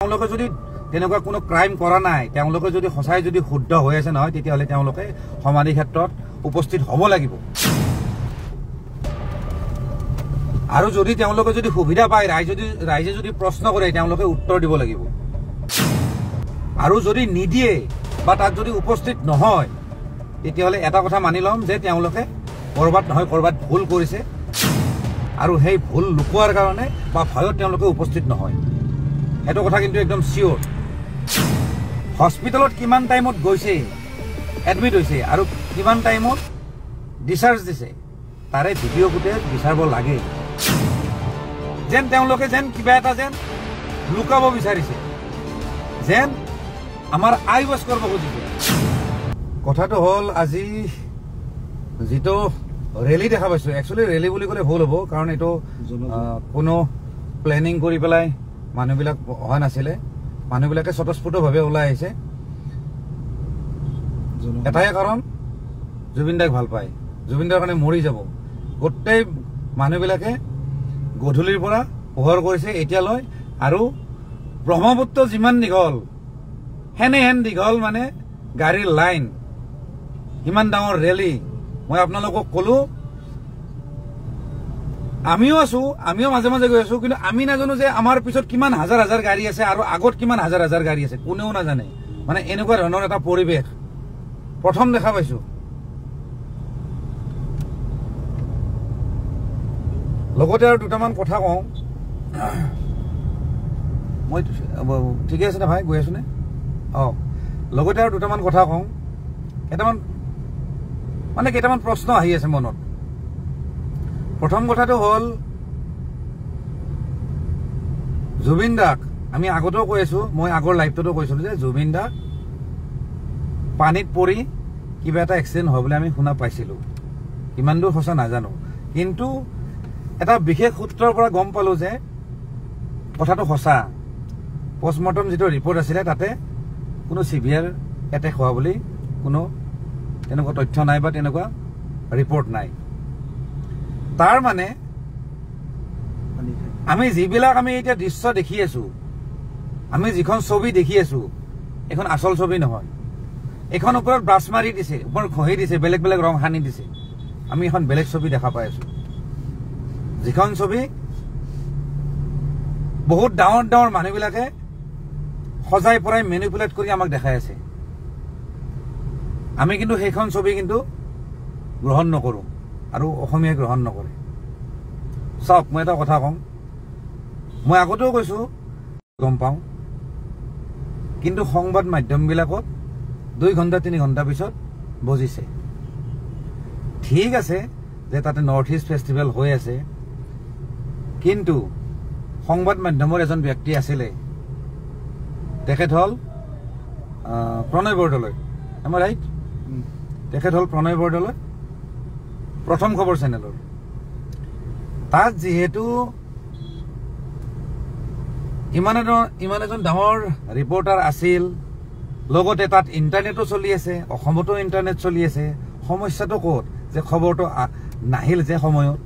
তেওঁলোকে যদি তেনেকুৱা কোনো ক্ৰাইম কৰা নাই, তেওঁলোকে যদি সঁচাই যদি শুদ্ধ হৈ আছে নহয়, তেতিয়াহ'লে তেওঁলোকে সমাধি ক্ষেত্ৰত উপস্থিত হ'ব লাগিব। আৰু যদি তেওঁলোকে যদি সুবিধা পায়, ৰাইজে যদি প্ৰশ্ন কৰে, তেওঁলোকে উত্তৰ দিব লাগিব। আৰু যদি নিদিয়ে বা তাত যদি উপস্থিত নহয়, তেতিয়াহ'লে এটা কথা মানি ল'ম যে তেওঁলোকে ক'ৰবাত নহয় ক'ৰবাত ভুল কৰিছে, আৰু সেই ভুল লুকুৱাৰ কাৰণে বা ভয়ত তেওঁলোকে উপস্থিত নহয়। সেইটো কথা কিন্তু একদম চিয়'ৰ। হস্পিটেলত কিমান টাইমত গৈছে, এডমিট হৈছে, আৰু কিমান টাইমত ডিচাৰ্জ দিছে, তাৰে ভিডিঅ' ফুটেজ বিচাৰিব লাগে। যেন তেওঁলোকে যেন কিবা এটা যেন লুকাব বিচাৰিছে, যেন আমাৰ আই ৱাছ কৰিব খুজিছে। কথাটো হ'ল, আজি যিটো ৰেলী দেখা পাইছোঁ, একচুৱেলি ৰেলী বুলি ক'লে ভুল হ'ব, কাৰণ এইটো কোনো প্লেনিং কৰি পেলাই মানুহবিলাক অহা নাছিলে। মানুহবিলাকে স্বতঃস্ফূৰ্তভাৱে ওলাই আহিছে। এটাই কাৰণ, জুবিন দাক ভাল পায়, জুবিন দাৰ কাৰণে মৰি যাব। গোটেই মানুহবিলাকে গধূলিৰ পৰা পোহৰ কৰিছে এতিয়ালৈ, আৰু ব্ৰহ্মপুত্ৰ যিমান দীঘল হেন দীঘল মানে গাড়ীৰ লাইন, ইমান ডাঙৰ ৰেলী। মই আপোনালোকক ক'লো, আমিও আছো, আমিও মাজে মাজে গৈ আছো, কিন্তু আমি নাজানো যে আমাৰ পিছত কিমান হাজাৰ হাজাৰ গাড়ী আছে আৰু আগত কিমান হাজাৰ হাজাৰ গাড়ী আছে, কোনেও নাজানে। মানে এনেকুৱা ধৰণৰ এটা পৰিৱেশ প্ৰথম দেখা পাইছো। লগতে আৰু দুটামান কথা কওঁ। মই ঠিকে আছে নে ভাই, গৈ আছো নে? লগতে আৰু দুটামান কথা কওঁ। কেইটামান প্ৰশ্ন আহি আছে মনত। প্ৰথম কথাটো হ'ল, জুবিন দাক আমি আগতেও কৈ আছো, মই আগৰ লাইভটোতো কৈছিলো যে জুবিন দাক পানীত পৰি কিবা এটা এক্সিডেণ্ট হয় বুলি আমি শুনা পাইছিলো। কিমান দূৰ সঁচা নাজানো, কিন্তু এটা বিশেষ সূত্ৰৰ পৰা গম পালো যে কথাটো সঁচা। পষ্টমৰ্টম যিটো ৰিপৰ্ট আছিলে, তাতে কোনো চিভিয়াৰ এটেক হোৱা বুলি কোনো তেনেকুৱা তথ্য নাই বা তেনেকুৱা ৰিপৰ্ট নাই। তাৰ মানে আমি যিবিলাক আমি এতিয়া দৃশ্য দেখি আছো, আমি যিখন ছবি দেখি আছো, এখন আচল ছবি নহয়। এখন ওপৰত ব্ৰাছ মাৰি দিছে, ওপৰত ঘঁহি দিছে, বেলেগ বেলেগ ৰং সানি দিছে। আমি এখন বেলেগ ছবি দেখা পাই আছো, যিখন ছবি বহুত ডাঙৰ ডাঙৰ মানুহবিলাকে সজাই পৰাই মেনিপুলেট কৰি আমাক দেখাই আছে। আমি কিন্তু সেইখন ছবি কিন্তু গ্ৰহণ নকৰো, আৰু অসমীয়াই গ্ৰহণ নকৰে। চাওক, মই এটা কথা কওঁ, মই আগতেও কৈছো, গম পাওঁ, কিন্তু সংবাদ মাধ্যমবিলাকত 2 ঘণ্টা 3 ঘণ্টা পিছত বজিছে। ঠিক আছে যে তাতে নৰ্থ ইষ্ট ফেষ্টিভেল হৈ আছে, কিন্তু সংবাদ মাধ্যমৰ এজন ব্যক্তি আছিলে, তেখেত হ'ল প্ৰণয় বৰদলৈ। M right? তেখেত হ'ল প্ৰণয় বৰদলৈ, প্ৰথম খবৰ চেনেলৰ। তাত যিহেতু ইমান এজন ডাঙৰ ৰিপৰ্টাৰ আছিল, লগতে তাত ইণ্টাৰনেটো চলি আছে, অসমতো ইণ্টাৰনেট চলি আছে। সমস্যাটো ক'ত? যে খবৰটো নাহিল যে সময়ত।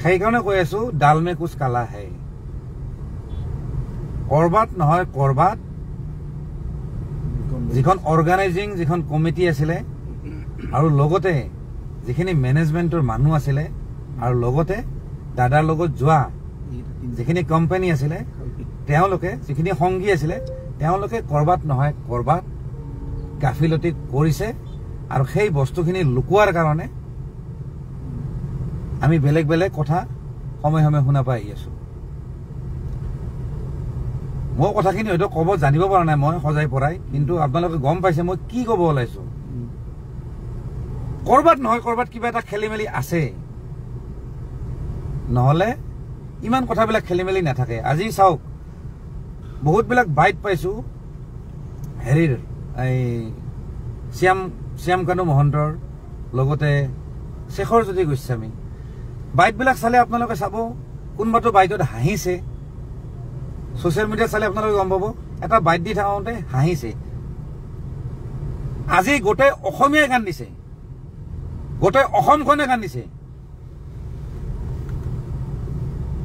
সেইকাৰণে কৈ আছো, ডাল মে কুছ কালা হে। কৰবাত নহয় কৰবাত যিখন অৰ্গানাইজিং যিখন কমিটি আছিলে, আৰু লগতে যিখিনি মেনেজমেণ্টৰ মানুহ আছিলে, আৰু লগতে দাদাৰ লগত যোৱা যিখিনি কোম্পানী আছিলে, তেওঁলোকে যিখিনি সংগী আছিলে, তেওঁলোকে কৰবাত নহয় কৰবাত গাফিলতি কৰিছে। আৰু সেই বস্তুখিনি লুকুৱাৰ কাৰণে আমি বেলেগ বেলেগ কথা সময়ে সময়ে শুনা পাই আহি আছো। মই কথাখিনি হয়তো ক'ব জানিব পৰা নাই মই সজাই পৰাই, কিন্তু আপোনালোকে গম পাইছে মই কি ক'ব ওলাইছো। কৰবাত নহয় কৰবাত কিবা এটা খেলি মেলি আছে, নহলে ইমান কথাবিলাক খেলি মেলি নাথাকে। আজি চাওক, বহুতবিলাক বাইট পাইছো হেৰিৰ, এই শ্যাম কানু মহন্তৰ, লগতে শেখৰজ্যোতি গোস্বামী। বাইটবিলাক চালে আপোনালোকে চাব, কোনোবাটো বাইটত হাঁহিছে। ছচিয়েল মিডিয়াত চালে আপোনালোকে গম পাব, এটা বাইট দি থাকোঁতে হাঁহিছে। আজি গোটেই অসমীয়াই কান্দিছে, গোটেই অসমখনে কান্দিছে,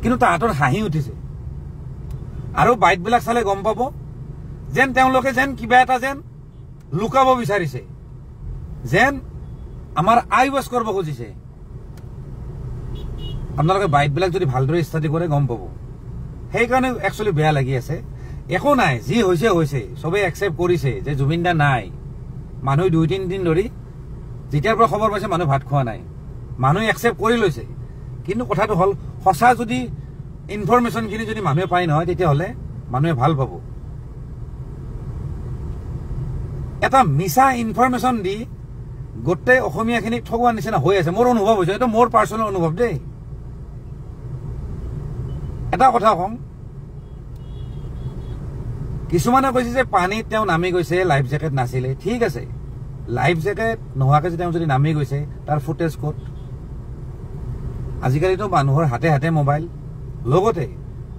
কিন্তু তাহাঁতৰ হাঁহি উঠিছে। আৰু বাইটবিলাক চালে গম পাব যেন তেওঁলোকে যেন কিবা এটা যেন লুকাব বিচাৰিছে, যেন আমাৰ আই ৱাছ কৰিব খুজিছে। আপোনালোকে বাইটবিলাক যদি ভালদৰে ষ্টাডি কৰে গম পাব। সেইকাৰণে একচুৱেলি বেয়া লাগি আছে। একো নাই, যি হৈছে হৈছে, চবেই একচেপ্ট কৰিছে যে জুবিন দা নাই। মানুহ 2-3 দিন ধৰি যেতিয়াৰ পৰা খবৰ পাইছে মানুহ ভাত খোৱা নাই, মানুহে একচেপ্ট কৰি লৈছে। কিন্তু কথাটো হ'ল সঁচা যদি ইনফৰমেশ্যনখিনি যদি মানুহে পাই নহয় তেতিয়াহ'লে মানুহে ভাল পাব। এটা মিছা ইনফৰমেশ্যন দি গোটেই অসমীয়াখিনিক ঠগোৱাৰ নিচিনা হৈ আছে। মোৰ অনুভৱ হৈছে, এইটো মোৰ পাৰ্চনেল অনুভৱ দেই। এটা কথা কওঁ, কিছুমানে কৈছে যে পানীত তেওঁ নামি গৈছে, লাইফ জেকেট নাছিলে। ঠিক আছে, লাইফ জেকেট নোহোৱাকৈ তেওঁ যদি নামি গৈছে তাৰ ফুটেজ ক'ত? আজিকালিতো মানুহৰ হাতে হাতে মোবাইল। লগতে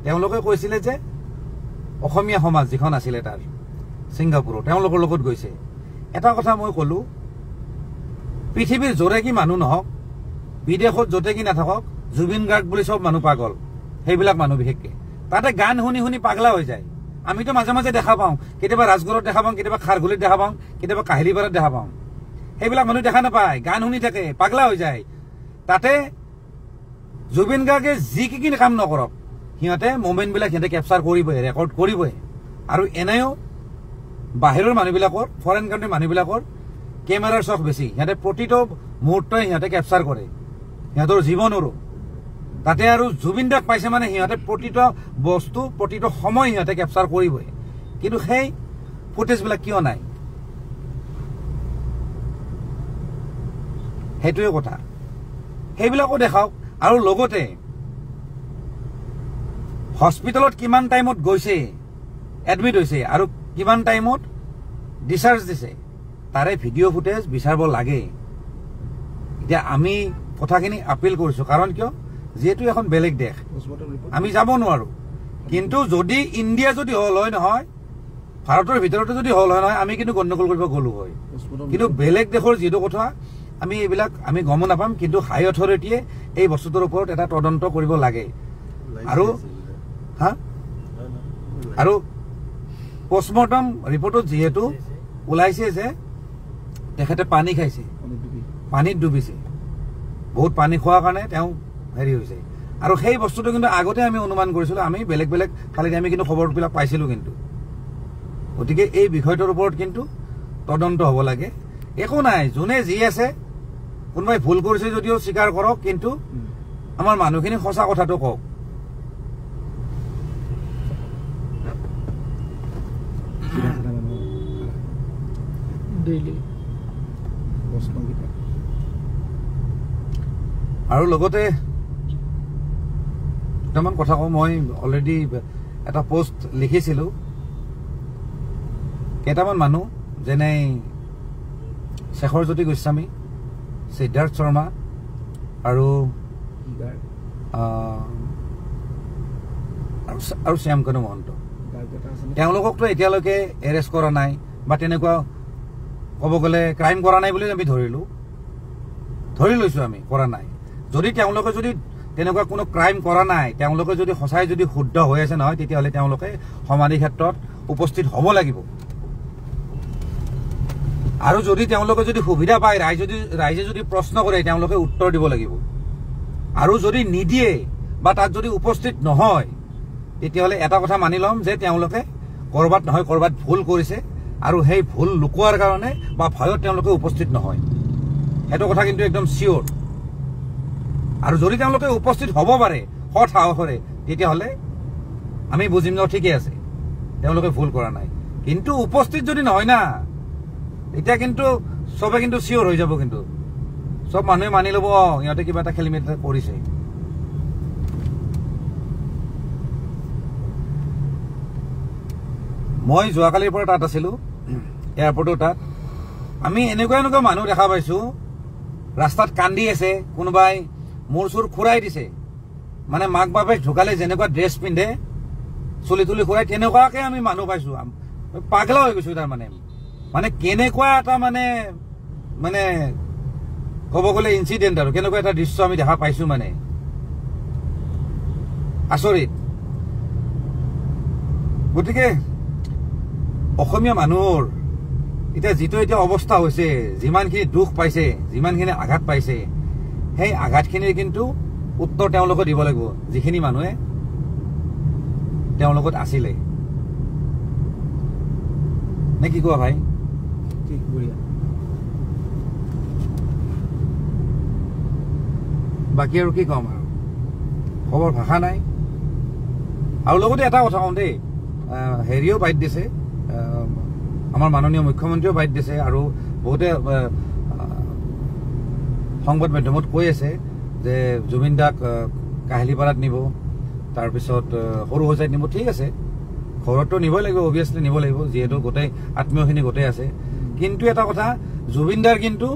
তেওঁলোকে কৈছিলে যে অসমীয়া সমাজ যিখন আছিলে তাৰ ছিংগাপুৰত তেওঁলোকৰ লগত গৈছে। এটা কথা মই ক'লো, পৃথিৱীৰ য'ৰে কি মানুহ নহওক, বিদেশত য'তে কি নাথাকক, জুবিন গাৰ্গ বুলি চব মানুহ পাগল। সেইবিলাক মানুহ বিশেষকে তাতে গান শুনি শুনি পাগলা হৈ যায়। আমিতো মাজে মাজে দেখা পাওঁ, কেতিয়াবা ৰাজগড়ত দেখা পাওঁ, কেতিয়াবা খাৰঘুলিত দেখা পাওঁ, কেতিয়াবা কাহিলীপাৰাত দেখা পাওঁ। সেইবিলাক মানুহ দেখা নাপায়, গান শুনি থাকে, পাগলা হৈ যায়। তাতে জুবিন গাৰ্গে যি কি কাম নকৰক, সিহঁতে মুভমেণ্টবিলাক সিহঁতে কেপচাৰ কৰিবই, ৰেকৰ্ড কৰিবই। আৰু এনেও বাহিৰৰ মানুহবিলাকৰ, ফৰেইন কাণ্ট্ৰিৰ মানুহবিলাকৰ কেমেৰাৰ চখ বেছি। সিহঁতে প্ৰতিটো মুহূৰ্তই সিহঁতে কেপচাৰ কৰে, সিহঁতৰ জীৱনৰো। তাতে আৰু জুবিন দাক পাইছে মানে সিহঁতে প্ৰতিটো বস্তু, প্ৰতিটো সময় সিহঁতে কেপচাৰ কৰিবই। কিন্তু সেই ফুটেজবিলাক কিয় নাই? সেইটোৱে কথা। সেইবিলাকো দেখাওক। আৰু লগতে হস্পিটেলত কিমান টাইমত গৈছে, এডমিট হৈছে, আৰু কিমান টাইমত ডিচাৰ্জ দিছে, তাৰে ভিডিঅ' ফুটেজ বিচাৰিব লাগে। এতিয়া আমি কথাখিনি আপিল কৰিছো, কাৰণ কিয়? যিহেতু এখন বেলেগ দেশ, আমি যাব নোৱাৰো। কিন্তু যদি ইণ্ডিয়া যদি হল হয় নহয়, ভাৰতৰ ভিতৰতে যদি হল হয় নহয়, আমি কিন্তু গণ্ডগোল কৰিব গলো হয়। কিন্তু বেলেগ দেশৰ যিটো কথা আমি এইবিলাক আমি গম নাপাম। কিন্তু হাই অথৰিটিয়ে এই বস্তুটোৰ ওপৰত এটা তদন্ত কৰিব লাগে। আৰু পষ্টমৰ্টম ৰিপৰ্টত যিহেতু ওলাইছে যে তেখেতে পানী খাইছে, পানীত ডুবিছে, বহুত পানী খোৱাৰ কাৰণে তেওঁ হেৰি হৈছে। আৰু সেই বস্তুটো কিন্তু আগতে আমি অনুমান কৰিছিলো, আমি বেলেগ বেলেগ ফালেদি আমি কিন্তু খবৰবিলাক পাইছিলো। কিন্তু গতিকে এই বিষয়টোৰ ওপৰত কিন্তু তদন্ত হ'ব লাগে। একো নাই, যোনে যি আছে, কোনোবাই ভুল কৰিছে যদিও স্বীকাৰ কৰক, কিন্তু আমাৰ মানুহখিনি সঁচা কথাটো কওক। আৰু লগতে দুটামান কথা কওঁ। মই অলৰেডি এটা পোষ্ট লিখিছিলো। কেইটামান মানুহ যেনে শেখৰজ্যোতি গোস্বামী, সিদ্ধাৰ্থ শৰ্মা আৰু শ্যামকানু মহন্ত, তেওঁলোককতো এতিয়ালৈকে এৰেষ্ট কৰা নাই বা তেনেকুৱা ক'ব গ'লে ক্ৰাইম কৰা নাই বুলি আমি ধৰি লৈছো। আমি কৰা নাই। যদি তেওঁলোকে যদি তেনেকুৱা কোনো ক্ৰাইম কৰা নাই, তেওঁলোকে যদি সঁচাই যদি শুদ্ধ হৈ আছে নহয়, তেতিয়াহ'লে তেওঁলোকে সমাধি ক্ষেত্ৰত উপস্থিত হ'ব লাগিব। আৰু যদি তেওঁলোকে যদি সুবিধা পায়, ৰাইজে যদি প্ৰশ্ন কৰে, তেওঁলোকে উত্তৰ দিব লাগিব। আৰু যদি নিদিয়ে বা তাত যদি উপস্থিত নহয়, তেতিয়াহ'লে এটা কথা মানি ল'ম যে তেওঁলোকে ক'ৰবাত নহয় ক'ৰবাত ভুল কৰিছে, আৰু সেই ভুল লুকুৱাৰ কাৰণে বা ভয়ত তেওঁলোকে উপস্থিত নহয়। সেইটো কথা কিন্তু একদম চিয়ৰ। আৰু যদি তেওঁলোকে উপস্থিত হ'ব পাৰে সৎ সাহসেৰে, তেতিয়াহ'লে আমি বুজিম ন ঠিকে আছে, তেওঁলোকে ভুল কৰা নাই। কিন্তু উপস্থিত যদি নহয় না, এতিয়া কিন্তু চবে কিন্তু চিয়ৰ হৈ যাব। কিন্তু চব মানুহে মানি ল'ব, সিহঁতে কিবা এটা খেলি মেলি কৰিছে। মই যোৱাকালিৰ পৰা তাত আছিলো, এয়াৰপৰ্টৰ তাত। আমি এনেকুৱা মানুহ দেখা পাইছো, ৰাস্তাত কান্দি আছে, কোনোবাই মূৰ চুৰ খুৰাই দিছে। মানে মাক বাপেক ঢুকালে যেনেকুৱা ড্ৰেছ পিন্ধে, চুলি তুলি খুৰাই, তেনেকুৱাকে আমি মানুহ পাইছো। পাগলা হৈ গৈছো তাৰ মানে কেনেকুৱা এটা মানে ক'ব গ'লে ইনচিডেণ্ট, আৰু কেনেকুৱা এটা দৃশ্য আমি দেখা পাইছো, মানে আচৰিত। গতিকে অসমীয়া মানুহৰ এতিয়া যিটো এতিয়া অৱস্থা হৈছে, যিমানখিনি দুখ পাইছে, যিমানখিনি আঘাত পাইছে, সেই আঘাতখিনিৰ কিন্তু উত্তৰ তেওঁলোকে দিব লাগিব, যিখিনি মানুহে তেওঁৰ লগত আছিলে। নে কি কোৱা ভাই? ঠিক বঢ়িয়া। বাকী আৰু কি ক'ম আৰু, খবৰ ভাষা নাই। আৰু লগতে এটা কথা কওঁ দেই, হেৰিও বাইট দিছে, আমাৰ মাননীয় মুখ্যমন্ত্ৰীও বাইট দিছে, আৰু বহুতে সংবাদ মাধ্যমত কৈ আছে যে জুবিন দাক কাহিলীপাৰাত নিব, তাৰপিছত সৰু সজাইত নিব। ঠিক আছে, ঘৰততো নিবই লাগিব, অভিয়াছলি নিব লাগিব, যিহেতু গোটেই আত্মীয়খিনি গোটেই আছে। কিন্তু এটা কথা, জুবিন দাৰ কিন্তু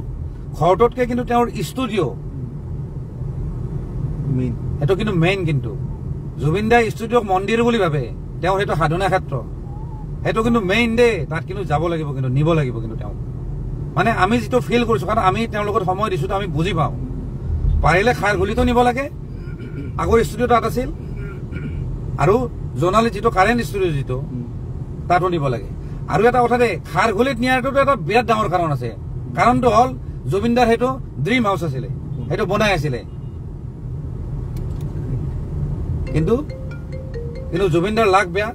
ঘৰটোতকে কিন্তু তেওঁৰ ষ্টুডিঅ' সেইটো কিন্তু মেইন। কিন্তু জুবিন দাই ষ্টুডিঅ'ক মন্দিৰ বুলি ভাবে, তেওঁ সেইটো সাধনা ক্ষেত্ৰ, সেইটো কিন্তু মেইন দেই। তাত কিন্তু যাব লাগিব, কিন্তু নিব লাগিব কিন্তু তেওঁ। মানে আমি যিটো ফিল কৰিছো, কাৰণ আমি তেওঁৰ লগত সময় দিছো, আমি বুজি পাওঁ। পাৰিলে খাৰঘুলিতো নিব লাগে, আগৰ ষ্টুডিঅ' তাত আছিল, আৰু জোনালী যিটো কাৰেণ্ট ষ্টুডিঅ' যিটো তাতো নিব লাগে। আৰু এটা কথা দেই, খাৰঘুলিত নিয়াৰটোতো এটা বিৰাট ডাঙৰ কাৰণ আছে। কাৰণটো হ'ল জুবিন দাৰ সেইটো ড্ৰিম হাউচ আছিলে, সেইটো বনাই আছিলে। কিন্তু জুবিন দাৰ লাক বেয়া,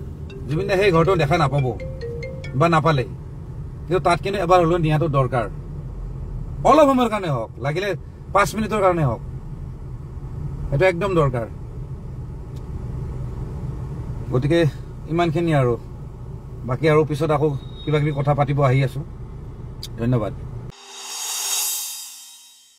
জুবিন দাই সেই ঘৰটো দেখা নাপাব বা নাপালে। কিন্তু তাত কিন্তু এবাৰ হ'লেও নিয়াটো দৰকাৰ, অলপ সময়ৰ কাৰণে হওক, লাগিলে 5 মিনিটৰ কাৰণে হওক, সেইটো একদম দৰকাৰ। গতিকে ইমানখিনি আৰু, বাকী আৰু পিছত আকৌ কিবা কিবি কথা পাতিব আহি আছো। ধন্যবাদ।